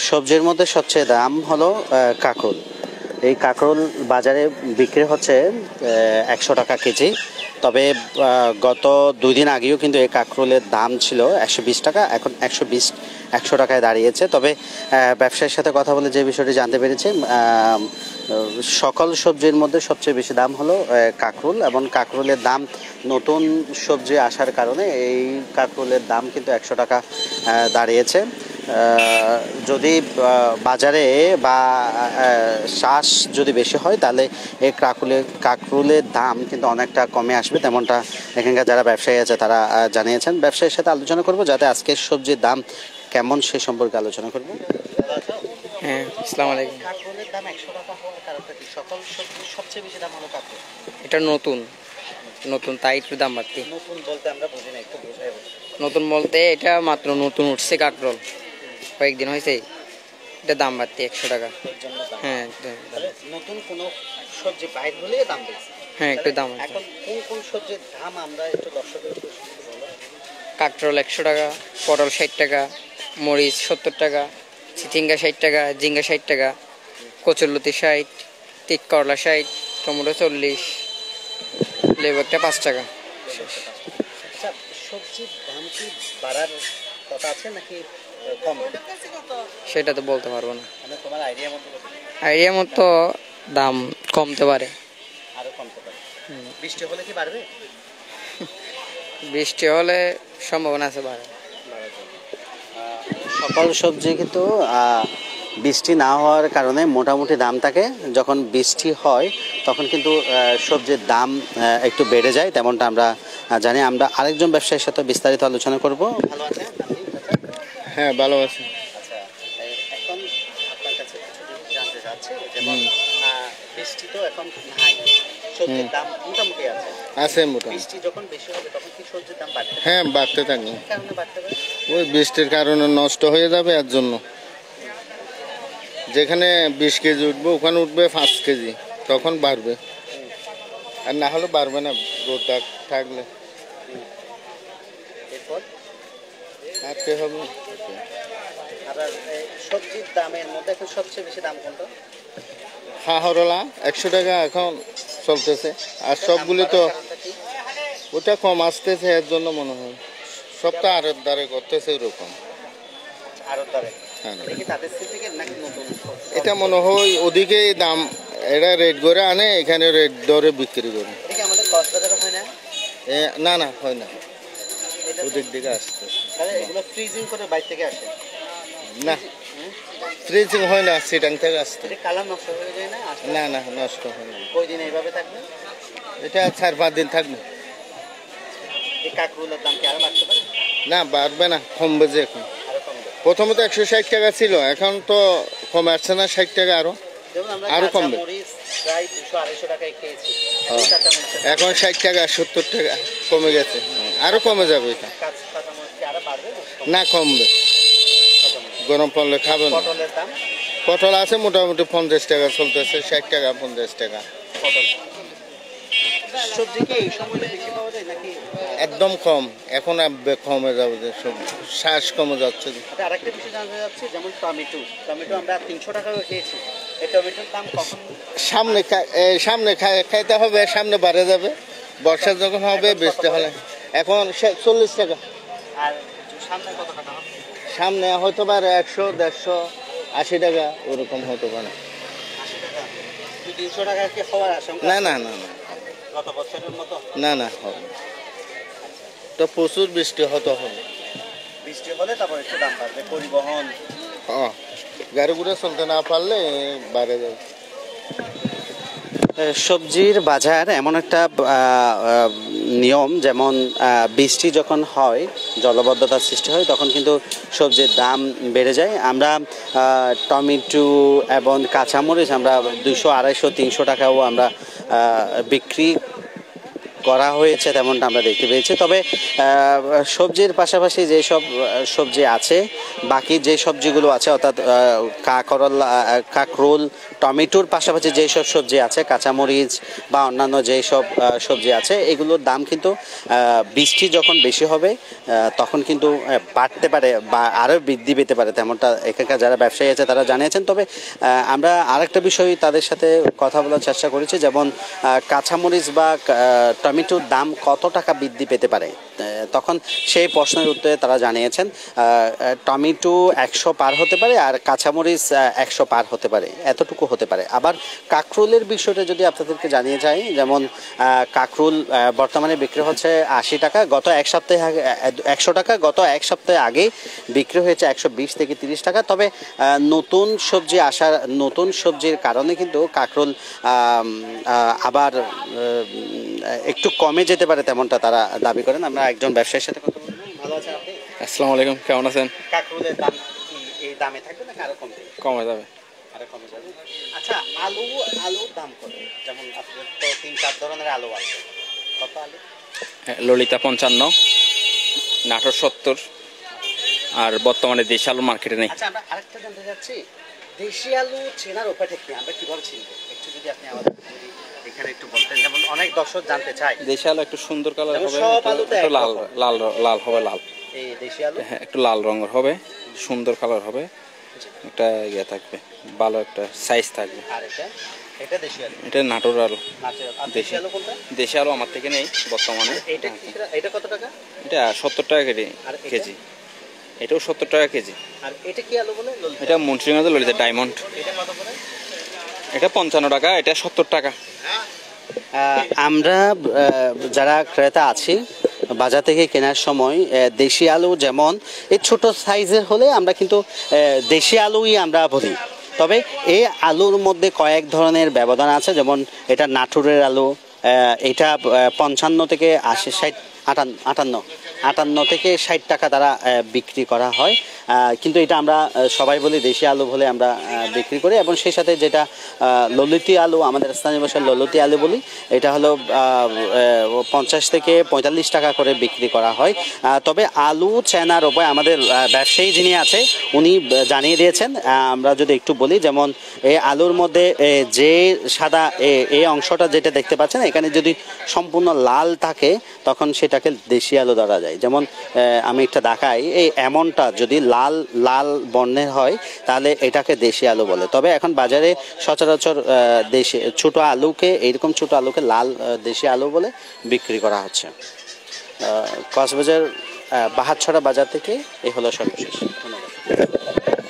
সবজির মধ্যে সবচেয়ে দাম হলো কাঁকরোল। এই কাঁকরোল বাজারে বিক্রি হচ্ছে 100 টাকা কেজি। তবে গত 2 দিন আগেও কিন্তু এই কাঁকরোলের দাম ছিল 120 টাকা, এখন 100 টাকায় দাঁড়িয়েছে। তবে ব্যবসায়ীর সাথে কথা বলে যে বিষয়টি জানতে পেরেছি, সকল সবজির মধ্যে সবচেয়ে বেশি দাম হলো কাঁকরোল, এবং কাঁকরোলের দাম নতুন সবজি আসার কারণে এই কাঁকরোলের দাম কিন্তু 100 টাকা দাঁড়িয়েছে। যদি বাজারে বা শ্বাস যদি বেশি হয় তাহলে এই কাঁকরোলের দাম কিন্তু অনেকটা কমে আসবে, তেমনটা এখানকার যারা ব্যবসায়ী আছে তারা জানিয়েছেন। ব্যবসায়ীর সাথে আলোচনা করব, যাতে আজকের সবজির দাম কেমন সে সম্পর্কে আলোচনা করব। হ্যাঁ, আসসালামু আলাইকুম। কাঁকরোলের দাম 100 টাকা হওয়ার কারণটা কি? সকল সবজির সবচেয়ে বেশি দাম হলো কাঁকরোল। এটা নতুন নতুন তাই একটু দাম বাড়তি। নতুন বলতে আমরা বুঝি না, একটু বোঝাই। নতুন বলতে এটা মাত্র নতুন উঠছে কাঁকরোল, কয়েকদিন হয়েছে। এটা দাম বাড়তি 100 টাকা। হ্যাঁ, নতুন কোনো সবজি বাইর হলে দাম বেশি। হ্যাঁ, একটু দাম। এখন কোন কোন সবজির দাম আমরা একটু দর্শকের কাঁকরোল 100 টাকা, পটল 60 টাকা, মরিচ 70 টাকা, চিচিঙ্গা 60 টাকা, ঝিঙ্গা 60 টাকা, কচুরলতি 60, তিত করলা 60, টমেটো 40, লেবু একটা 5 টাকা। সবজির দাম কি বাড়ার কথা আছে নাকি কম? সেটা তো বলতে পারবো না। মানে তোমার আইডিয়া মতো দাম কমতে পারে, আরো কমতে পারে। বৃষ্টি হলে কি বাড়বে? বৃষ্টি হলে সম্ভাবনা আছে বাড়ে। সকল সবজি কিন্তু বৃষ্টি না হওয়ার কারণে মোটামুটি দাম থাকে। যখন বৃষ্টি হয় তখন কিন্তু সবজির দাম একটু বেড়ে যায়, তেমনটা আমরা জানি। আমরা আরেকজন ব্যবসায়ীর সাথে বিস্তারিত আলোচনা করব। ভালো আছেন? হ্যাঁ, ভালো আছে। আচ্ছা, এখন আপনার কাছে কিছু জিনিস জানতে চাচ্ছি। যেমন বৃষ্টি তো এখন নাই, সবজির দাম মোটামুটি আছে। বৃষ্টি যখন বেশি হবে তখন কি সবজির দাম বাড়বে? হ্যাঁ, বাড়তে থাকবে। কারণে বাড়তে পারে? ওই বৃষ্টির কারণে নষ্ট হয়ে যাবে, এর জন্য। যেখানে 20 কেজি উঠবে ওখানে উঠবে 5 কেজি, তখন বাড়বে। আর না হলে বাড়বে না, রোদ থাকলে। এরপর হাঁটতে হবে। আবার সবজির দামের মধ্যে এখন সবচেয়ে বেশি দাম কোনটা? হাহরলা 100 টাকা এখন চলতেছে। আর সবগুলি তো ওটা কম আসতেছে, এর জন্য মনে হয় সব তো আড়ত দ্বারে করতেছে ওরকম। এটা মনে হয় ওদিকে দাম, এটা রেট করে আনে, এখানে রেট দরে বিক্রি করে। না না, হয় না, ওদিক দিকে আসতে। না, ফ্রিজিং হয় না, সিটাং থেকে আসতে। না না, নষ্ট হয় না। এটা 4-5 দিন থাকবে। না, বাড়বে না, কমবে। যে এখন প্রথমে তো 160 টাকা ছিল, এখন তো কমে আসছে না, 60 টাকা আরো কমবে। এখন 60 টাকা 70 টাকা কমে গেছে, আরো কমে যাবে। এটা না, কমবে। গরম পড়লে খাবে না। পটল আছে মোটামুটি 50 টাকা চলতেছে, 60 টাকা 50 টাকা। একদম কম, এখন কমে যাবে, যে সব শ্বাস কমে যাচ্ছে। আরেকটা বিষয় জানতে যাচ্ছি, যেমন টমেটো আমরা 300 টাকা খেয়েছি, এই টমেটোর দাম কখন? সামনে খাইতে হবে, সামনে বাড়ে যাবে। বর্ষা যখন হবে, বেচতে হলে। এখন 40 টাকা। আর সামনে কত টাকা হবে? সামনে হয়তো পারে 100, 150, 80 টাকা ওরকম হতে পারে। 300 টাকা কি হওয়ার আশঙ্কা? না না না না, গত বছরের মতো না না, হবে তো। প্রচুর বৃষ্টি হতে হবে। বৃষ্টি হলে তারপর একটু দাম বাড়বে। পরিবহন, গাড়ি ঘোড়া চলতে না পারলে বাড়ে যাবে। সবজির বাজার এমন একটা নিয়ম, যেমন বৃষ্টি যখন হয়, জলবদ্ধতার সৃষ্টি হয়, তখন কিন্তু সবজির দাম বেড়ে যায়। আমরা টমেটো এবং কাঁচামরিচ আমরা 200, 250, 300 টাকাও আমরা বিক্রি করা হয়েছে তেমনটা আমরা দেখতে পেয়েছি। তবে সবজির পাশাপাশি যেসব সবজি আছে, বাকি যে সবজিগুলো আছে অর্থাৎ কাঁকরোল, টমেটোর পাশাপাশি যেসব সবজি আছে, কাঁচামরিচ বা অন্যান্য যেসব সবজি আছে, এগুলোর দাম কিন্তু বৃষ্টি যখন বেশি হবে তখন কিন্তু বাড়তে পারে বা আরও বৃদ্ধি পেতে পারে, তেমনটা এখানকার যারা ব্যবসায়ী আছে তারা জানিয়েছেন। তবে আমরা আরেকটা বিষয় তাদের সাথে কথা বলার চেষ্টা করেছি, যেমন কাঁচামরিচ বা টমেটোর দাম কত টাকা বৃদ্ধি পেতে পারে, তখন সেই প্রশ্নের উত্তরে তারা জানিয়েছেন টমেটো 100 পার হতে পারে আর কাঁচামরিচ 100 পার হতে পারে, এতটুকু হতে পারে। আবার কাঁকরোলের বিষয়টা যদি আপনাদেরকে জানিয়ে যাই, যেমন কাঁকরোল বর্তমানে বিক্রি হচ্ছে 80 টাকা, গত এক সপ্তাহে 100 টাকা, গত এক সপ্তাহে আগে বিক্রি হয়েছে 120 থেকে 30 টাকা। তবে নতুন সবজির কারণে কিন্তু কাঁকরোল আবার একটু কমে যেতে পারে, তেমনটা তারা দাবি করেন। আমরা একজন ব্যবসায়ীর সাথে কথা বলবো। ভালো আছেন আপনি? আসসালামু আলাইকুম, কেমন আছেন? কাঁকরোলের দাম কি এই দামে থাকবে নাকি আরো কমবে? কমে যাবে। আরো কমে যাবে। আচ্ছা, আলুর দাম কত? যেমন আপনাদের তো 3-4 ধরনের আলু আছে, কত আলু? ললিতা 55, নাটোর 70, আর বর্তমানে দেশি আলু মার্কেটে নেই। আচ্ছা, আমরা আরেকটা জানতে চাচ্ছি, দেশি আলু চেনার উপায়টা কি? আমরা কিভাবে চিনবো একটু যদি আপনি আমাদের এখানে একটু বলতেন, যেমন অনেক দর্শক জানতে চায়। দেশি আলু একটু সুন্দর কালার হবে, সব আলুতে একটু লাল লাল লাল হবে, লাল এই দেশি আলু হ্যাঁ একটু লাল রঙের হবে, সুন্দর কালার হবে, একটা ইয়ে থাকবে, ভালো একটা সাইজ থাকবে। আর এটা দেশি আলু, এটা নাটোর আলু। আর দেশি আলু কোনটা? দেশি আলু আমার থেকে নেই বর্তমানে। এটা কত টাকা? এটা 70 টাকা কেজি। এটাও 70 টাকা কেজি। আর এটা কি আলু বলে? এটা মুন্সিগঞ্জ ললিতা ডায়মন্ড। এটা কত করে? এটা 55 টাকা, এটা 70 টাকা। আমরা যারা ক্রেতা আছি বাজার থেকে কেনার সময় দেশি আলু যেমন এই ছোট সাইজের হলে আমরা কিন্তু দেশি আলুই আমরা বলি। তবে এই আলুর মধ্যে কয়েক ধরনের ব্যবধান আছে, যেমন এটা নাটোরের আলু, এটা 55 থেকে 80, 60, 58 থেকে 60 টাকা তারা বিক্রি করা হয়। কিন্তু এটা আমরা সবাই বলি দেশি আলু বলে আমরা বিক্রি করি। এবং সেই সাথে যেটা ললিতি আলু, আমাদের স্থানীয় ভাষায় ললিতি আলু বলি, এটা হলো 50 থেকে 45 টাকা করে বিক্রি করা হয়। তবে আলু চেনার উপায় আমাদের ব্যবসায়ী যিনি আছে উনি জানিয়ে দিয়েছেন। আমরা যদি একটু বলি, যেমন এই আলুর মধ্যে যে সাদা এই অংশটা যেটা দেখতে পাচ্ছেন, এখানে যদি সম্পূর্ণ লাল থাকে তখন সেটাকে দেশি আলু ধরা যায়। যেমন আমি একটা দেখাই, এই এমনটা যদি লাল লাল বর্ণের হয় তাহলে এটাকে দেশি আলু বলে। তবে এখন বাজারে সচরাচর দেশি ছোট আলুকে, এইরকম ছোট আলুকে লাল দেশি আলু বলে বিক্রি করা হচ্ছে। কক্সবাজার বাহাতছড়া বাজার থেকে এই হলো সর্বশেষ। ধন্যবাদ।